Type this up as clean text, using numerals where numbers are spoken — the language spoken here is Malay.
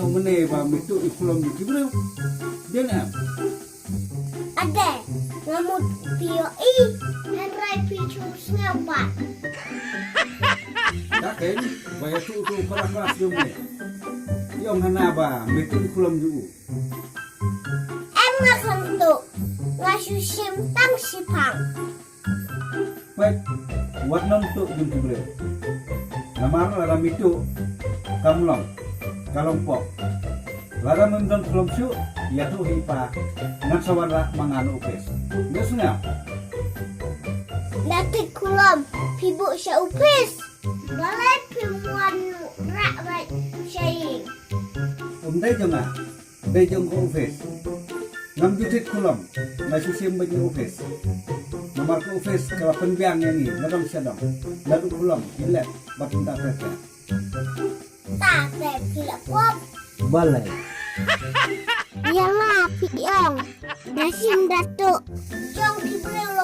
mene ba mitu ikulom di kibreu. Dia Ada. Ngamut pio henrai pichu sngapat. Daken baya tu keras dia mene. Yong hana ba mitu ikulom ju. Em ngakantu. Ngasusim tang sipang. Baik, buat nonton jum kibreu. Namar lara mitu kamlong kalompok. Lara mendon kulom su ya tu hipa ngan sawara manganu upes. Biasanya Nanti kulam pibuk sya upis. Balai pimuan rak baik syai. Dai jong ko upes. Ngam jutit kulom ngai susim bagi upes. Nomor ko upes kalau penbiang yang ini ladang sedang. Lalu kulom ilet batin tak terkena. Tak ada pilak pop. Balai. Yang lah piang. Dasim datuk. Jom kibreu